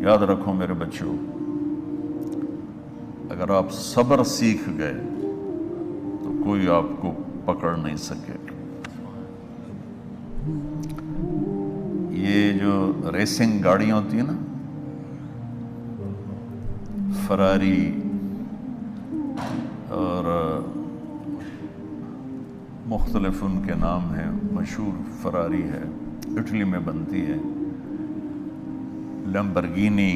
یاد رکھو میرے بچوں، اگر آپ صبر سیکھ گئے تو کوئی آپ کو پکڑ نہیں سکے گا۔ یہ جو ریسنگ گاڑیاں ہوتی ہیں نا، فراری اور مختلف ان کے نام ہیں، مشہور فراری ہے، اٹلی میں بنتی ہے، لیمبرگینی،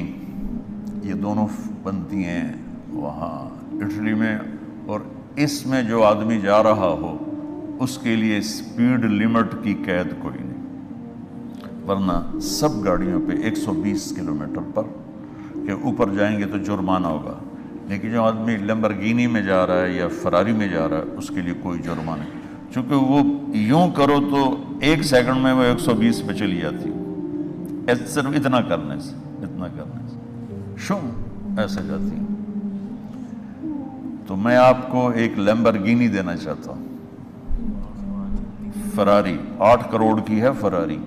یہ دونوں بنتی ہیں وہاں اٹلی میں، اور اس میں جو آدمی جا رہا ہو اس کے لیے سپیڈ لمٹ کی قید کوئی نہیں، ورنہ سب گاڑیوں پہ 120 کلومیٹر پر کے اوپر جائیں گے تو جرمانہ ہوگا، لیکن جو آدمی لیمبرگینی میں جا رہا ہے یا فراری میں جا رہا ہے اس کے لیے کوئی جرمانہ نہیں، چونکہ وہ یوں کرو تو 1 سیکنڈ میں وہ 120 پہ چلی جاتی ہے، صرف اتنا کرنے سے شو ایسے جاتی ہے۔ تو میں آپ کو ایک لیمبرگینی دینا چاہتا ہوں، فراری 8 کروڑ کی ہے، فراری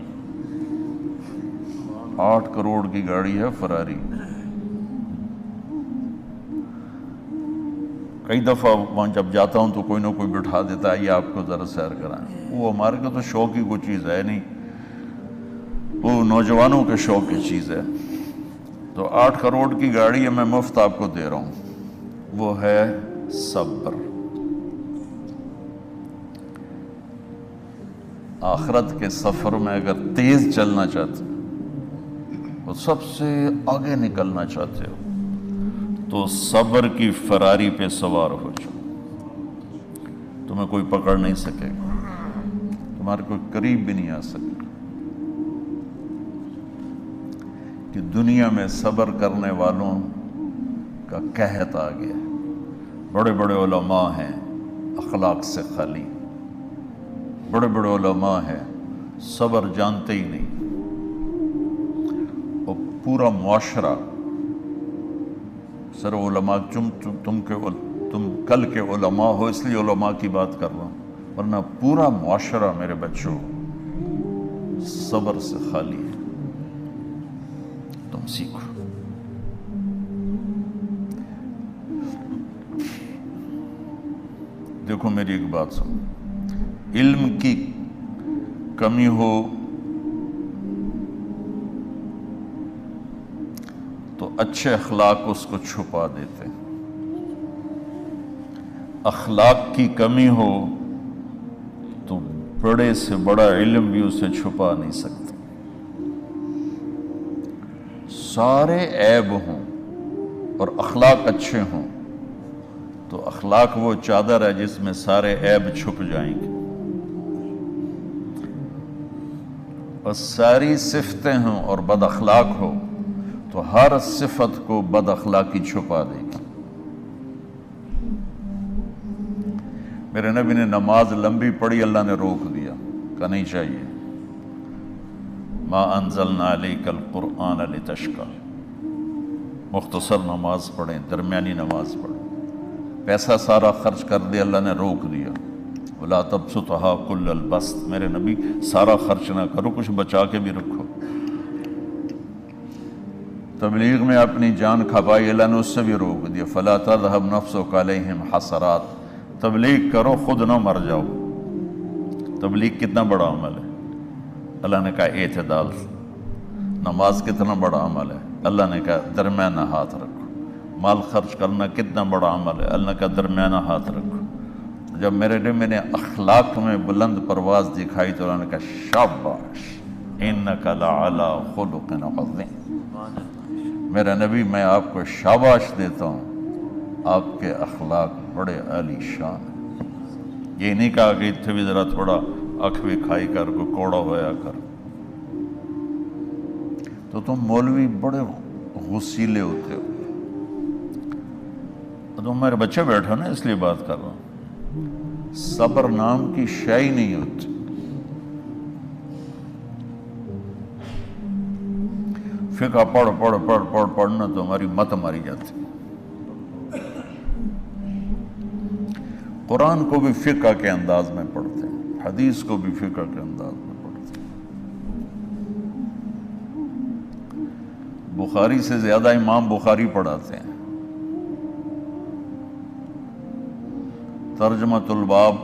8 کروڑ کی گاڑی ہے فراری۔ کئی دفعہ وہاں جب جاتا ہوں تو کوئی نہ کوئی بٹھا دیتا ہے، یہ آپ کو ذرا سیر کرائیں، وہ ہمارے کو تو شوق کی کوئی چیز ہے نہیں، وہ نوجوانوں کے شوق کی چیز ہے۔ تو 8 کروڑ کی گاڑی ہے، میں مفت آپ کو دے رہا ہوں، وہ ہے صبر۔ آخرت کے سفر میں اگر تیز چلنا چاہتے اور سب سے آگے نکلنا چاہتے ہو تو صبر کی فراری پہ سوار ہو جاؤ، تمہیں کوئی پکڑ نہیں سکے گا، تمہارے کوئی قریب بھی نہیں آ سکے گا، کہ دنیا میں صبر کرنے والوں کا قحط آ گیا ہے۔ بڑے بڑے علماء ہیں اخلاق سے خالی، بڑے بڑے علماء ہیں صبر جانتے ہی نہیں، اور پورا معاشرہ سر علماء، تم کل کے علماء ہو اس لیے علماء کی بات کر رہا ہوں، ورنہ پورا معاشرہ میرے بچوں صبر سے خالی ہے۔ تم سیکھو۔ دیکھو میری ایک بات سنو، علم کی کمی ہو تو اچھے اخلاق اس کو چھپا دیتے، اخلاق کی کمی ہو تو بڑے سے بڑا علم بھی اسے چھپا نہیں سکتا۔ سارے عیب ہوں اور اخلاق اچھے ہوں تو اخلاق وہ چادر ہے جس میں سارے عیب چھپ جائیں گے، اور ساری صفتیں ہوں اور بد اخلاق ہو تو ہر صفت کو بد اخلاقی چھپا دے گی۔ میرے نبی نے نماز لمبی پڑھی، اللہ نے روک دیا، کہا نہیں چاہیے، ما انزلنا علیک القرآن لتشقی، مختصر نماز پڑھیں، درمیانی نماز پڑھیں، پیسہ سارا خرچ کر دے، اللہ نے روک دیا، ولا تبسطها کل البسط، میرے نبی سارا خرچ نہ کرو، کچھ بچا کے بھی رکھو۔ تبلیغ میں اپنی جان کھپائی، اللہ نے اس سے بھی روک دیا، فلا تذهب نفسک علیہم حسرات، تبلیغ کرو خود نہ مر جاؤ۔ تبلیغ کتنا بڑا عمل ہے، اللہ نے کہا اعتدال۔ نماز کتنا بڑا عمل ہے، اللہ نے کہا درمیانہ ہاتھ رکھو۔ مال خرچ کرنا کتنا بڑا عمل ہے، اللہ نے کہا درمیانہ ہاتھ رکھو۔ جب میرے نبی نے اخلاق میں بلند پرواز دکھائی تو اللہ نے کہا شاباش انک لعلی خلق عظیم، میرا نبی میں آپ کو شاباش دیتا ہوں، آپ کے اخلاق بڑے عالی شان ہیں۔ یہ نہیں کہا کہ اتنے بھی ذرا تھوڑا اکھ بھی کھائی کر کو کوڑا ہویا کر، تو تم مولوی بڑے غسیلے ہوتے ہو، تم میرے بچے بیٹھو نا اس لیے بات کر رہا ہوں۔ صبر نام کی شے ہی نہیں ہوتی۔ فقہ پڑھنا تو ہماری مت ماری جاتی، قرآن کو بھی فقہ کے انداز میں پڑھتے ہیں، حدیث کو بھی فقہ کے انداز میں پڑھتے ہیں۔ بخاری سے زیادہ امام بخاری پڑھاتے ہیں. ترجمۃ الباب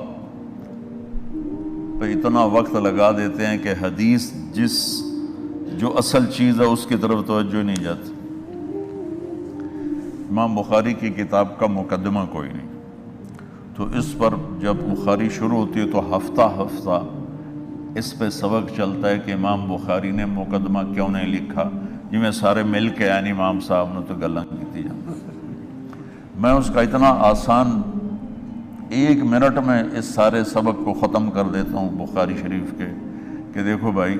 پہ اتنا وقت لگا دیتے ہیں کہ حدیث جو اصل چیز ہے اس کی طرف توجہ نہیں جاتی. امام بخاری کی کتاب کا مقدمہ کوئی نہیں، تو اس پر جب بخاری شروع ہوتی ہے تو ہفتہ ہفتہ اس پہ سبق چلتا ہے کہ امام بخاری نے مقدمہ کیوں نہیں لکھا. جی میں سارے مل کے یعنی امام صاحب نے تو گلاں کی جاتی. میں اس کا اتنا آسان 1 منٹ میں اس سارے سبق کو ختم کر دیتا ہوں بخاری شریف کے، کہ دیکھو بھائی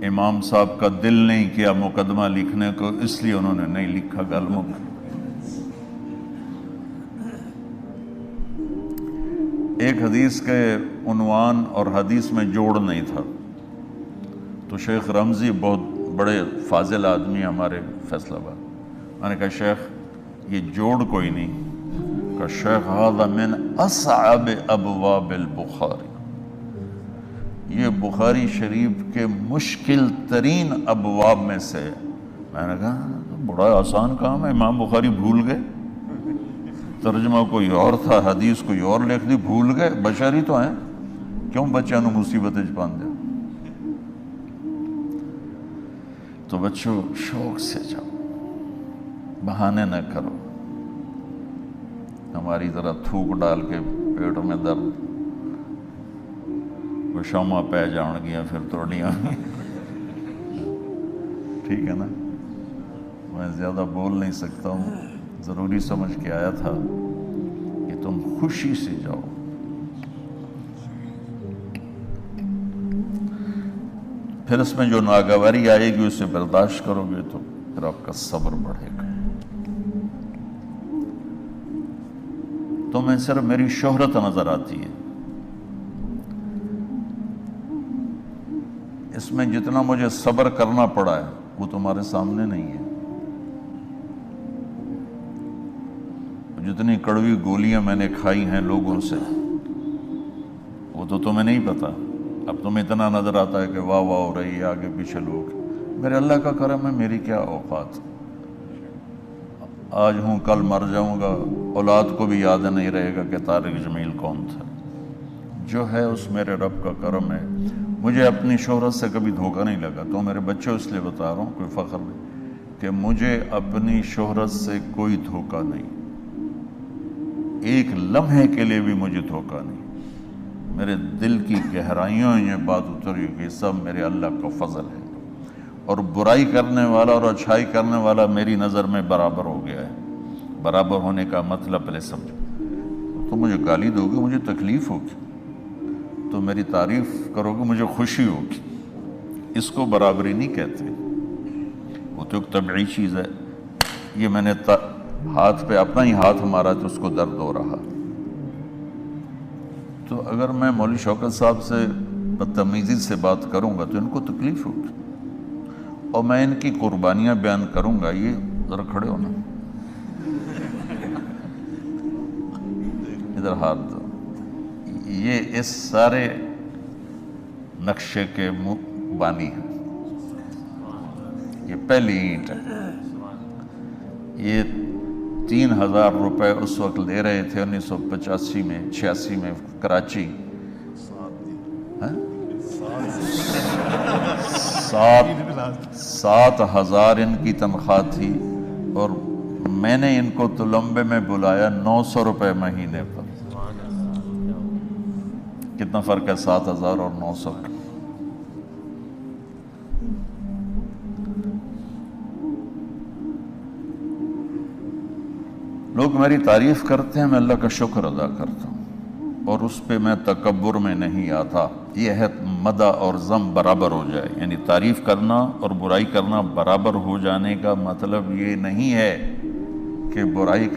امام صاحب کا دل نہیں کیا مقدمہ لکھنے کو، اس لیے انہوں نے نہیں لکھا. گلموں ایک حدیث کے عنوان اور حدیث میں جوڑ نہیں تھا، تو شیخ رمزی بہت بڑے فاضل آدمی ہمارے فیصل آباد، میں نے کہا شیخ یہ جوڑ کوئی نہیں. کہ شیخ ھذا من اصعب ابواب البخاری، یہ بخاری شریف کے مشکل ترین ابواب میں سے. میں نے کہا بڑا آسان کام ہے، امام بخاری بھول گئے، ترجمہ کوئی اور تھا، حدیث کوئی اور لکھ دی، بھول گئے. بشر ہی تو ہیں، کیوں بچوں نوں مصیبت وچ پاندے. تو بچوں شوق سے جاؤ، بہانے نہ کرو. ہماری طرح تھوک ڈال کے پیٹ میں درد، کوئی شامہ پہ جان گیا پھر توڑیاں. ٹھیک ہے نا، میں زیادہ بول نہیں سکتا ہوں، ضروری سمجھ کے آیا تھا کہ تم خوشی سے جاؤ. پھر اس میں جو ناگواری آئے گی اسے برداشت کرو گے تو پھر آپ کا صبر بڑھے گا. تو میں صرف میری شہرت نظر آتی ہے، اس میں جتنا مجھے صبر کرنا پڑا ہے وہ تمہارے سامنے نہیں ہے. جتنی کڑوی گولیاں میں نے کھائی ہیں لوگوں سے وہ تو تمہیں نہیں پتا. اب تمہیں اتنا نظر آتا ہے کہ واہ واہ ہو رہی ہے آگے پیچھے لوگ. میرے اللہ کا کرم ہے، میری کیا اوقات. آج ہوں کل مر جاؤں گا، اولاد کو بھی یاد نہیں رہے گا کہ طارق جمیل کون تھا. جو ہے اس میرے رب کا کرم ہے. مجھے اپنی شہرت سے کبھی دھوکہ نہیں لگا. تو میرے بچوں اس لیے بتا رہا ہوں، کوئی فخر نہیں، کہ مجھے اپنی شہرت سے کوئی دھوکہ نہیں. ایک لمحے کے لیے بھی مجھے دھوکہ نہیں. میرے دل کی گہرائیوں یہ بات اتری کہ سب میرے اللہ کا فضل ہے. اور برائی کرنے والا اور اچھائی کرنے والا میری نظر میں برابر ہو گیا ہے. برابر ہونے کا مطلب پہلے سمجھو. تو مجھے گالی دو گے مجھے تکلیف ہوگی، تو میری تعریف کرو گے مجھے خوشی ہوگی. اس کو برابری نہیں کہتے، وہ تو ایک طبعی چیز ہے. یہ میں نے ہاتھ پہ اپنا ہی ہاتھ مارا تو اس کو درد ہو رہا. تو اگر میں مولوی شوکت صاحب سے بدتمیزی سے بات کروں گا تو ان کو تکلیف ہوگی، اور میں ان کی قربانیاں بیان کروں گا. یہ ذرا کھڑے ہونا، ادھر ہاتھ دو. یہ اس سارے نقشے کے بانی ہیں. یہ پہلی اینٹ ہے. یہ 3000 روپے اس وقت لے رہے تھے 1985 میں 86 میں کراچی. 7,000 ان کی تنخواہ تھی، اور میں نے ان کو تلمبے میں بلایا 900 روپے مہینے پر. کتنا فرق ہے 7,000 اور 900 کا. لوگ میری تعریف کرتے ہیں، میں اللہ کا شکر ادا کرتا ہوں، اور اس پہ میں تکبر میں نہیں آتا. یہ ہے مدح اور ذم برابر ہو جائے، یعنی تعریف کرنا اور برائی کرنا برابر ہو جانے کا مطلب یہ نہیں ہے کہ برائی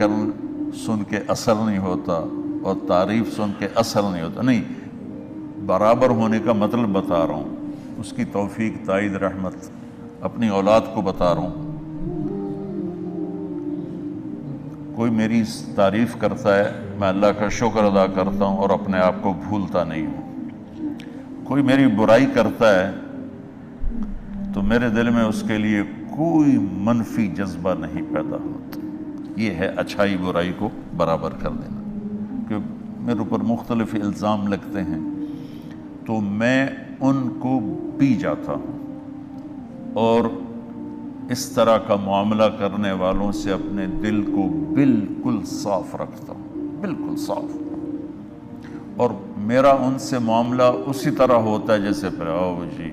سن کے اثر نہیں ہوتا اور تعریف سن کے اثر نہیں ہوتا. نہیں، برابر ہونے کا مطلب بتا رہا ہوں. اس کی توفیق، تائید، رحمت اپنی اولاد کو بتا رہا ہوں. کوئی میری تعریف کرتا ہے، میں اللہ کا شکر ادا کرتا ہوں اور اپنے آپ کو بھولتا نہیں ہوں. کوئی میری برائی کرتا ہے تو میرے دل میں اس کے لیے کوئی منفی جذبہ نہیں پیدا ہوتا۔ یہ ہے اچھائی برائی کو برابر کر دینا۔ کہ میرے اوپر مختلف الزام لگتے ہیں تو میں ان کو پی جاتا ہوں اور اس طرح کا معاملہ کرنے والوں سے اپنے دل کو بالکل صاف رکھتا ہوں، بالکل صاف، اور میرا ان سے معاملہ اسی طرح ہوتا ہے جیسے پھر آؤ جی